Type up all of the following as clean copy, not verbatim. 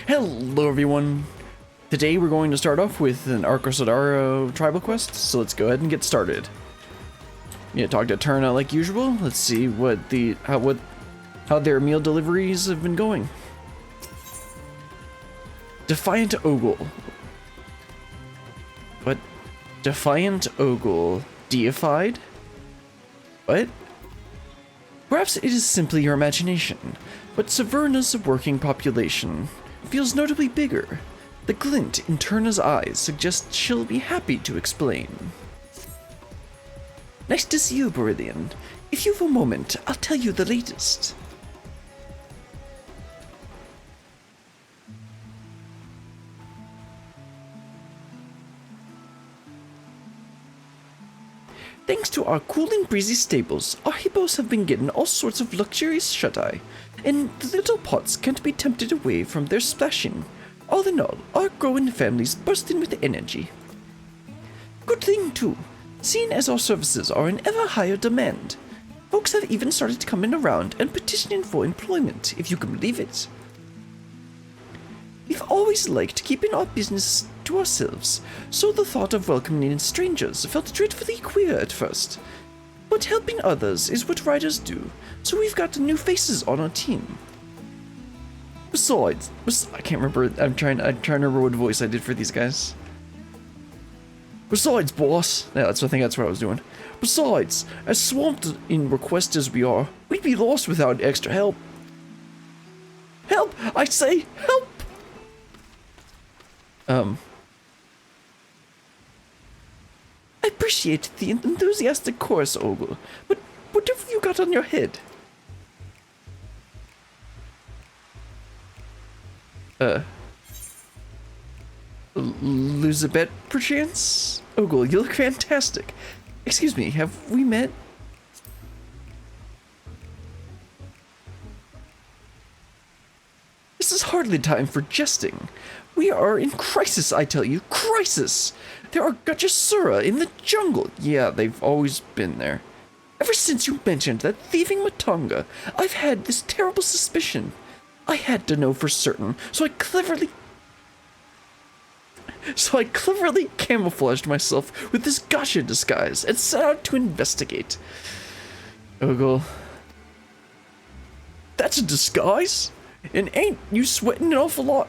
Hello everyone! Today we're going to start off with an Arkasodara tribal quest, so let's go ahead and get started. Yeah, talk to Turna like usual. Let's see what how their meal deliveries have been going. Defiant Ogul. What? Defiant Ogul. Deified? What? Perhaps it is simply your imagination, but Severna's working population feels notably bigger. The glint in Turna's eyes suggests she'll be happy to explain. Nice to see you, Berillian. If you've a moment, I'll tell you the latest. Thanks to our cool and breezy stables, our hippos have been getting all sorts of luxurious shut-eye, and the little pots can't be tempted away from their splashing. All in all, our growing family's bursting with energy. Good thing too, seeing as our services are in ever higher demand. Folks have even started coming around and petitioning for employment, if you can believe it. We've always liked keeping our business to ourselves, so the thought of welcoming in strangers felt dreadfully queer at first. But helping others is what riders do, so we've got new faces on our team. Besides, I can't remember. I'm trying to remember what voice I did for these guys. Besides, boss. Yeah, I think that's what I was doing. Besides, as swamped in requests as we are, we'd be lost without extra help. Help! I say, help! I appreciate the enthusiastic chorus, Ogul, but what have you got on your head? Lose a bet, perchance? Ogul, you look fantastic. Excuse me, have we met? This is hardly time for jesting. We are in crisis, I tell you, crisis! There are Gachasura in the jungle. Yeah, they've always been there. Ever since you mentioned that thieving Matanga, I've had this terrible suspicion. I had to know for certain, so I cleverly camouflaged myself with this gacha disguise and set out to investigate. Ogul. That's a disguise? And ain't you sweating an awful lot?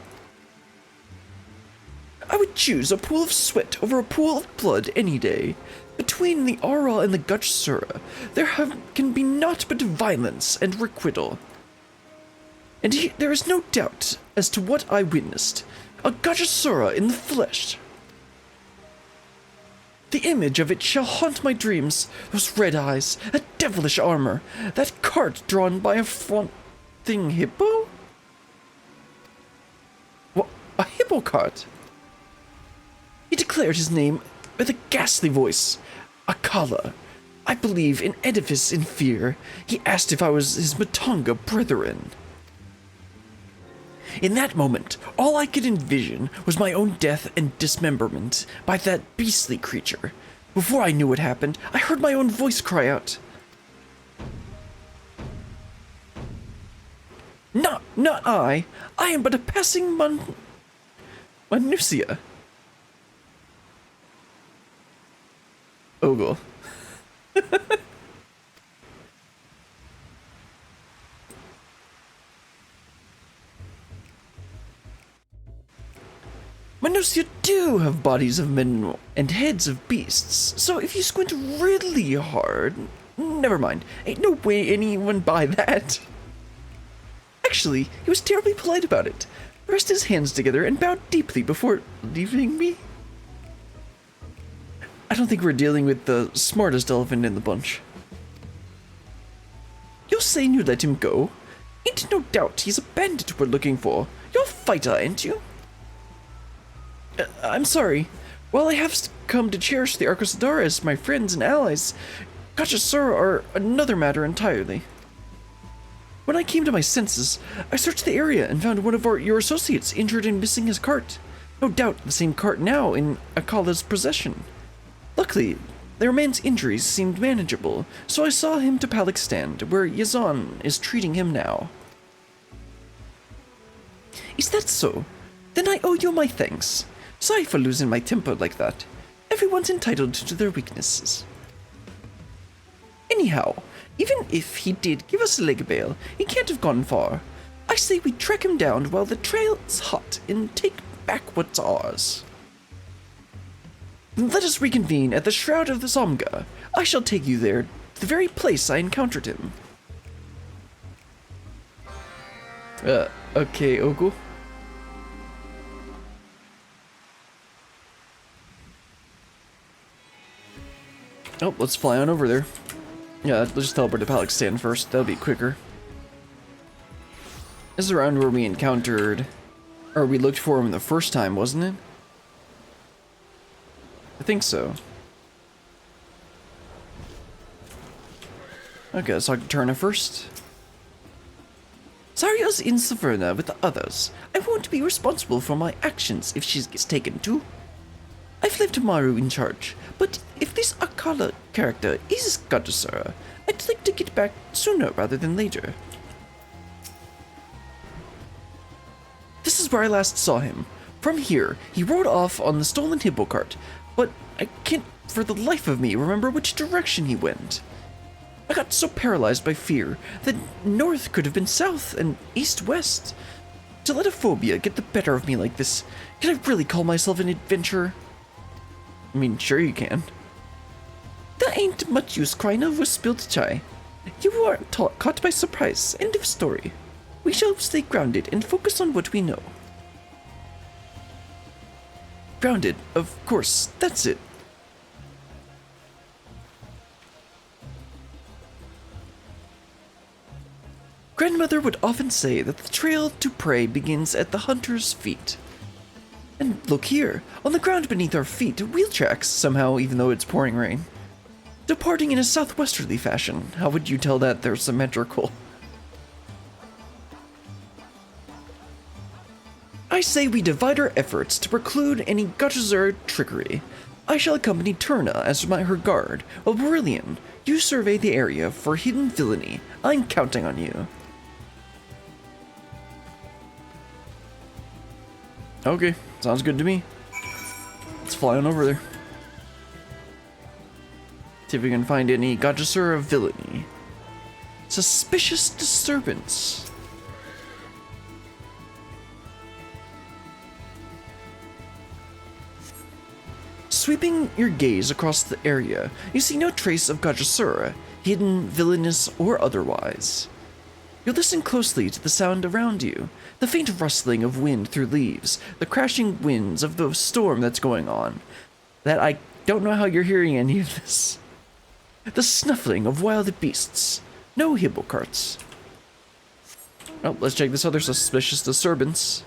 I would choose a pool of sweat over a pool of blood any day. Between the Aura and the Gachasura, can be naught but violence and requital. And there is no doubt as to what I witnessed. A Gachasura in the flesh. The image of it shall haunt my dreams. Those red eyes, that devilish armor, that cart drawn by a fronting hippo? What, a hippo cart? He declared his name with a ghastly voice. Akala. I believe in edifice in fear. He asked if I was his Matanga brethren. In that moment, all I could envision was my own death and dismemberment by that beastly creature. Before I knew what happened, I heard my own voice cry out. Not I. I am but a passing Manusia. Ogul. Manusia do have bodies of men and heads of beasts, so if you squint really hard, never mind, ain't no way anyone buy that. Actually, he was terribly polite about it, pressed his hands together and bowed deeply before leaving me. I don't think we're dealing with the smartest elephant in the bunch. You're saying you let him go? Ain't no doubt he's a bandit we're looking for. You're a fighter, ain't you? I'm sorry. While I have come to cherish the Arkasodara as my friends and allies, Gachasura are another matter entirely. When I came to my senses, I searched the area and found one of your associates injured and missing his cart. No doubt the same cart now in Akala's possession. Luckily, the man's injuries seemed manageable, so I saw him to Palikstand, where Yazan is treating him now. Is that so? Then I owe you my thanks. Sorry for losing my temper like that. Everyone's entitled to their weaknesses. Anyhow, even if he did give us a leg bail, he can't have gone far. I say we track him down while the trail's hot and take back what's ours. Let us reconvene at the Shroud of the Somga. I shall take you there, the very place I encountered him. Okay, Ogul. Oh, let's fly on over there. Yeah, let's just teleport to Palexstan first. That'll be quicker. This is around where we encountered, or we looked for him the first time, wasn't it? I think so. Okay, let's talk to Turna first. Zarya's in Saverna with the others. I won't be responsible for my actions if she gets taken too. I've left Maru in charge, but if this Akala character is Gadusara, I'd like to get back sooner rather than later. This is where I last saw him. From here, he rode off on the stolen hippo cart, but I can't for the life of me remember which direction he went. I got so paralyzed by fear that north could have been south and east-west. To let a phobia get the better of me like this, can I really call myself an adventurer? I mean, sure you can. There ain't much use crying over spilled chai. You weren't caught by surprise. End of story. We shall stay grounded and focus on what we know. Grounded, of course, that's it. Grandmother would often say that the trail to prey begins at the hunter's feet. And look here, on the ground beneath our feet, wheel tracks somehow, even though it's pouring rain. Departing in a southwesterly fashion. How would you tell that they're symmetrical? I say we divide our efforts to preclude any Gadusara trickery. I shall accompany Turna as her guard, while Brillian, you survey the area for hidden villainy. I'm counting on you. Okay, sounds good to me. Let's fly on over there. See if we can find any Gadusara villainy. Suspicious disturbance. Sweeping your gaze across the area, you see no trace of Gadusara, hidden, villainous, or otherwise. You listen closely to the sound around you, the faint rustling of wind through leaves, the crashing winds of the storm that's going on. That I don't know how you're hearing any of this. The snuffling of wild beasts. No hippo carts. Oh, let's check this other suspicious disturbance.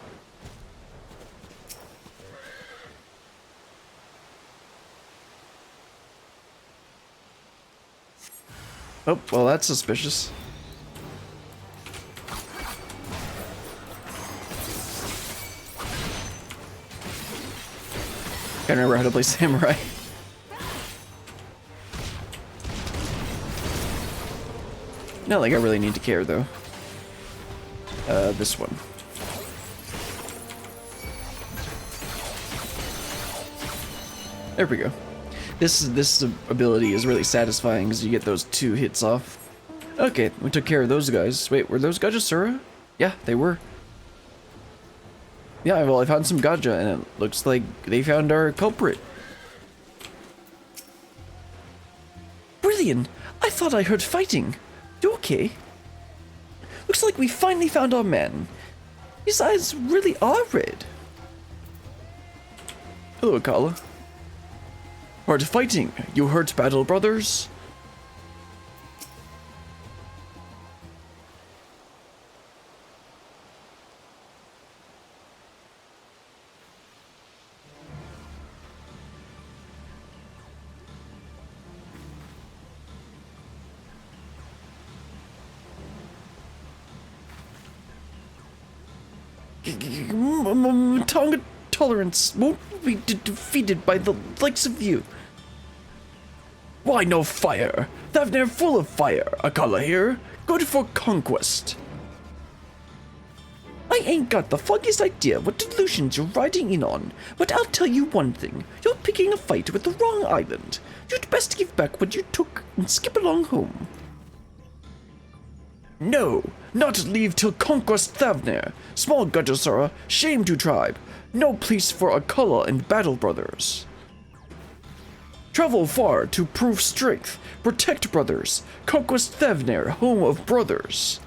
Oh, well, that's suspicious. Can't remember how to play Samurai. Not like I really need to care, though. This one. There we go. This ability is really satisfying because you get those 2 hits off. Okay, we took care of those guys. Wait, were those Gadusara? Yeah, they were. Yeah, well, I found some Gaja, and it looks like they found our culprit. Brilliant! I thought I heard fighting. You okay? Looks like we finally found our man. His eyes really are red. Hello, Akala. Hard fighting. You hurt, battle brothers? Matanga tolerance won't be defeated by the likes of you. Why no fire? Thavnir full of fire. Akala here, good for conquest. I ain't got the foggiest idea what delusions you're riding in on, but I'll tell you one thing. You're picking a fight with the wrong island. You'd best give back what you took and skip along home. No, not leave till conquest Thavner. Small Gudjasura, shame to tribe. No place for Akala and Battle Brothers. Travel far to prove strength. Protect brothers. Conquest Thavner, home of brothers.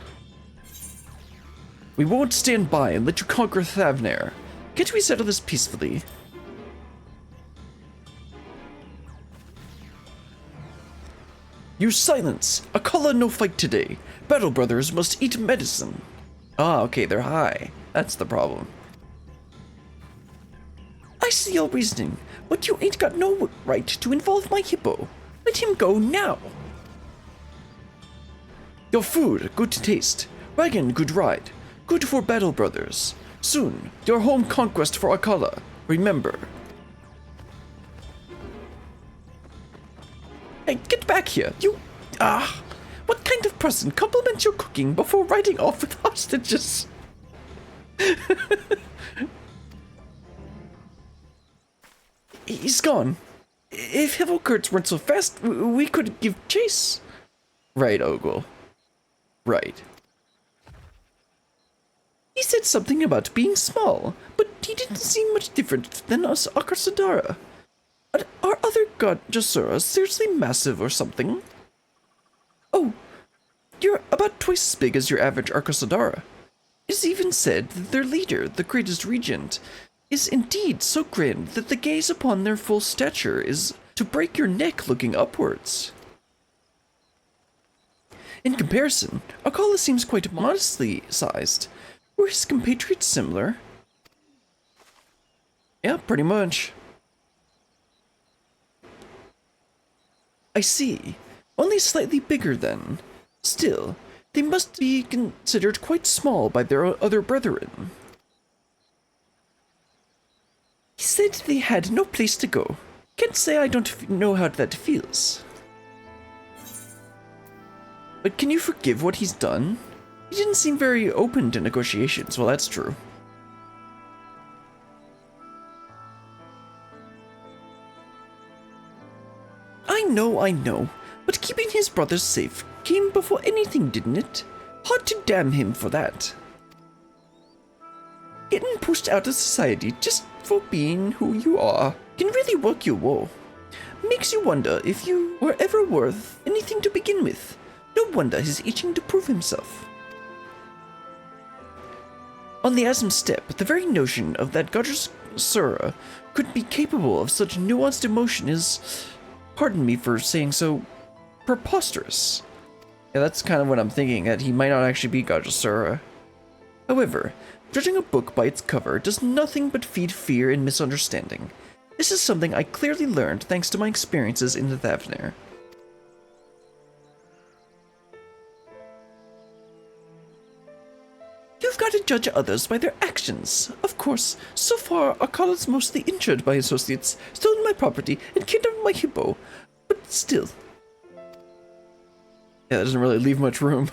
We won't stand by and let you conquer Thavner. Can't we settle this peacefully? You silence! Akala no fight today. Battle brothers must eat medicine. Ah, okay, they're high. That's the problem. I see your reasoning, but you ain't got no right to involve my hippo. Let him go now. Your food, good taste. Wagon, good ride. Good for Battle Brothers. Soon, your home conquest for Akala. Remember. Hey, get back here. You... what kind of person compliments your cooking before riding off with hostages? He's gone. If hippocurts weren't so fast, we could give chase. Right, Ogul. Right. He said something about being small, but he didn't seem much different than us Arkasodara. Are other Gudjasuras seriously massive or something? Oh, you're about twice as big as your average Arkasodara. It's even said that their leader, the greatest regent, is indeed so grand that the gaze upon their full stature is to break your neck looking upwards. In comparison, Akala seems quite modestly sized. Were his compatriots similar? Yeah, pretty much. I see. Only slightly bigger then. Still, they must be considered quite small by their other brethren. He said they had no place to go. Can't say I don't know how that feels. But can you forgive what he's done? He didn't seem very open to negotiations, well that's true. I know, but keeping his brothers safe came before anything, didn't it? Hard to damn him for that. Getting pushed out of society just for being who you are can really work your woe. Makes you wonder if you were ever worth anything to begin with. No wonder he's itching to prove himself. On the Asm step, the very notion of that Gudjasura could be capable of such nuanced emotion is, pardon me for saying so, preposterous. Yeah, that's kind of what I'm thinking, that he might not actually be Gudjasura. However, judging a book by its cover does nothing but feed fear and misunderstanding. This is something I clearly learned thanks to my experiences in the Thavner. You've got to judge others by their actions. Of course, so far, Akala's mostly injured by associates, stolen my property, and kidnapped my hippo. But still. Yeah, that doesn't really leave much room.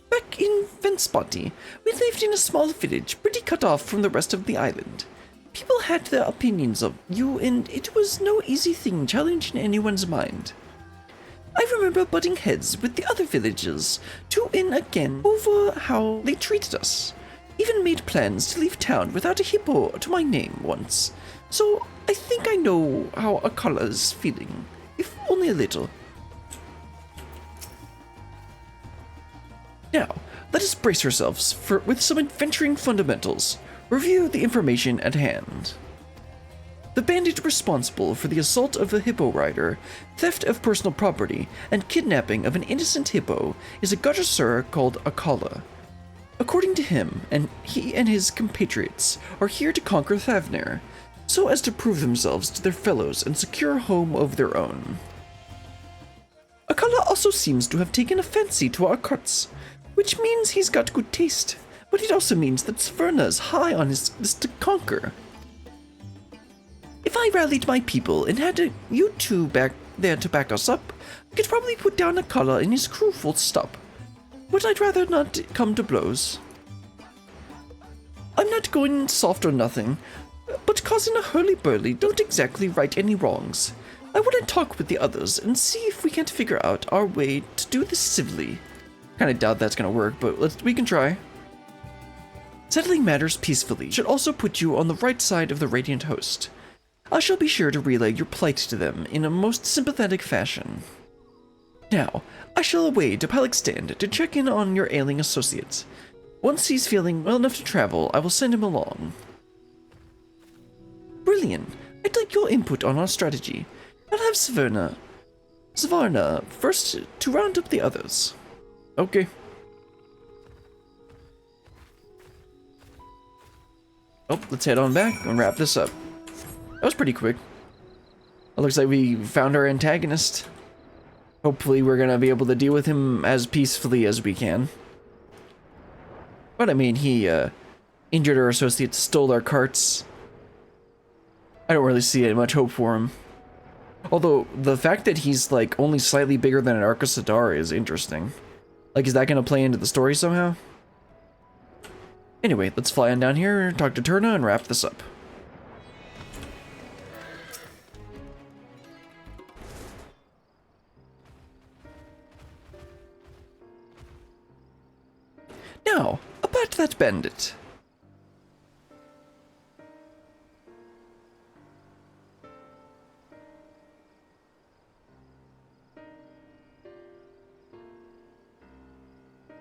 Back in Venspati, we lived in a small village, pretty cut off from the rest of the island. People had their opinions of you, and it was no easy thing challenging anyone's mind. I remember butting heads with the other villagers, to and again, over how they treated us. Even made plans to leave town without a hippo to my name once. So I think I know how Akala's feeling, if only a little. Now, let us brace ourselves with some adventuring fundamentals. Review the information at hand. The bandit responsible for the assault of a hippo rider, theft of personal property, and kidnapping of an innocent hippo is a Gudjasura called Akala. According to him, he and his compatriots are here to conquer Thavner, so as to prove themselves to their fellows and secure a home of their own. Akala also seems to have taken a fancy to our cuts, which means he's got good taste, but it also means that Sverna is high on his list to conquer. If I rallied my people and had you two back there to back us up, I could probably put down Akala and his crew full stop. but I'd rather not come to blows. I'm not going soft or nothing, but causing a hurly-burly don't exactly right any wrongs. I want to talk with the others and see if we can't figure out our way to do this civilly. Kinda doubt that's gonna work, but we can try. Settling matters peacefully should also put you on the right side of the Radiant Host. I shall be sure to relay your plight to them in a most sympathetic fashion. Now, I shall away to Palik's stand to check in on your ailing associate. Once he's feeling well enough to travel, I will send him along. Brilliant. I'd like your input on our strategy. I'll have Savarna first to round up the others. Okay. Oh, let's head on back and wrap this up. That was pretty quick. It looks like we found our antagonist. Hopefully we're gonna be able to deal with him as peacefully as we can. But I mean, he injured our associates, stole our carts. I don't really see much hope for him. Although, the fact that he's like only slightly bigger than an Arkasodara is interesting. Like, is that gonna play into the story somehow? Anyway, let's fly on down here, talk to Turna, and wrap this up. Now, about that bandit.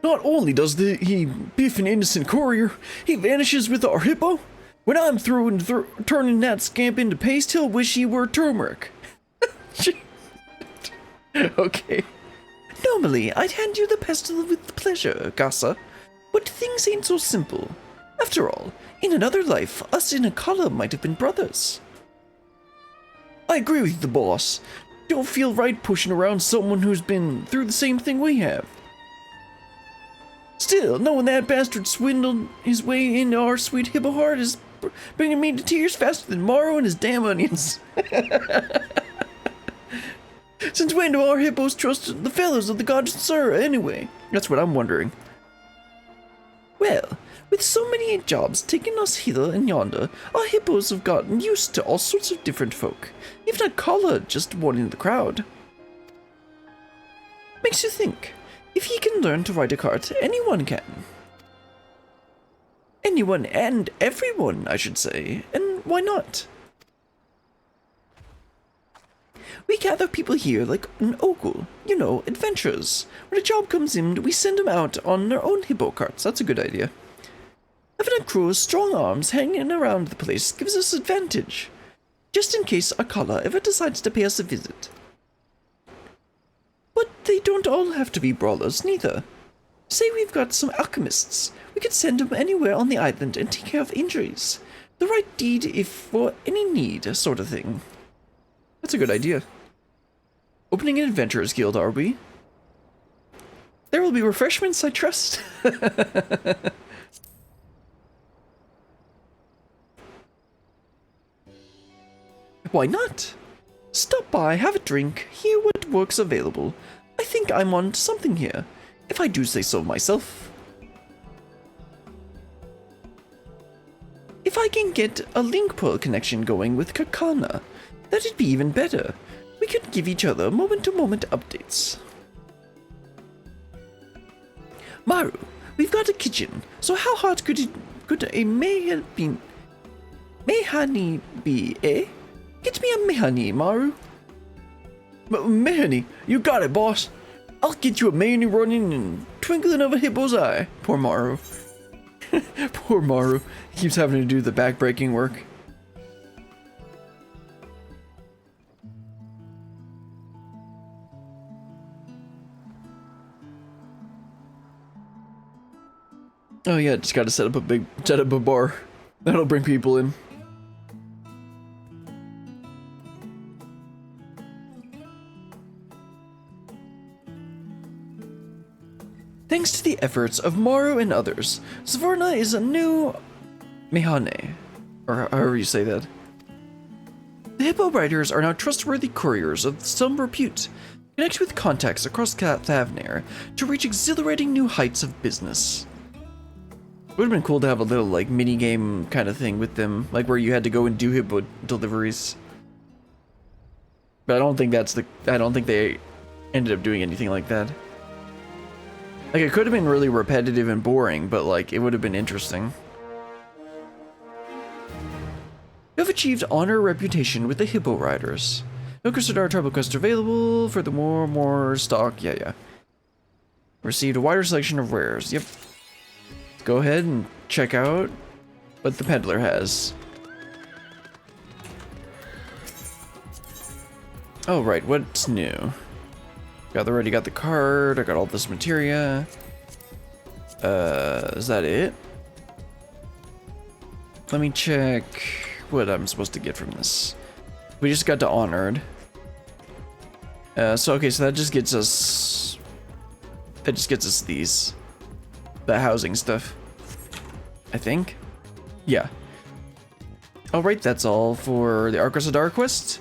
Not only does he biff an innocent courier, he vanishes with our hippo. When I'm through and turning that scamp into paste, he'll wish he were turmeric. Okay. Normally, I'd hand you the pestle with pleasure, Gasa, but things ain't so simple. After all, in another life, us in a collar might have been brothers. I agree with the boss. Don't feel right pushing around someone who's been through the same thing we have. Still, knowing that bastard swindled his way into our sweet hippo heart is bringing me to tears faster than Morrow and his damn onions. Since when do our hippos trust the fellows of the goddess Sura anyway? That's what I'm wondering. Well, with so many jobs taking us hither and yonder, our hippos have gotten used to all sorts of different folk, if not Kala just one in the crowd. Makes you think. If he can learn to ride a cart, anyone can. Anyone and everyone, I should say. And why not? We gather people here like an Ogul, you know, adventurers. When a job comes in, we send them out on their own hippo carts. That's a good idea. Having a crew of strong arms hanging around the place gives us advantage. Just in case Akala ever decides to pay us a visit. But they don't all have to be brawlers, neither. Say we've got some alchemists. We could send them anywhere on the island and take care of injuries. The right deed if for any need, sort of thing. That's a good idea. Opening an adventurers guild, are we? There will be refreshments, I trust. Why not? Stop by, have a drink, hear what work's available. I think I'm on to something here, if I do say so myself. If I can get a link pearl connection going with Kakana, that'd be even better. We could give each other moment-to-moment updates. Maru, we've got a kitchen, so how hard could a mehani be, eh? Get me a mehani, Maru. Mehani, you got it, boss. I'll get you a mehani running in twinkling of a hippo's eye. Poor Maru. Poor Maru. He keeps having to do the back-breaking work. Oh yeah, just gotta set up a bar. That'll bring people in. Thanks to the efforts of Maru and others, Savarna is a new mehane, or however you say that. The hippo riders are now trustworthy couriers of some repute. Connect with contacts across Thavnair to reach exhilarating new heights of business. It would have been cool to have a little, like, mini-game kind of thing with them, like where you had to go and do hippo deliveries. But I don't think they ended up doing anything like that. Like, it could have been really repetitive and boring, but, like, it would have been interesting. You have achieved honor reputation with the hippo riders. Arkasodara tribal quests available. Furthermore, more stock. Yeah. Received a wider selection of rares. Yep. Let's go ahead and check out what the peddler has. Oh, right. What's new? Already got the card. I got all this materia. Is that it? Let me check what I'm supposed to get from this. We just got to honored. So that just gets us. That just gets us these. The housing stuff. I think. Yeah. Alright, that's all for the Arkasodara quest.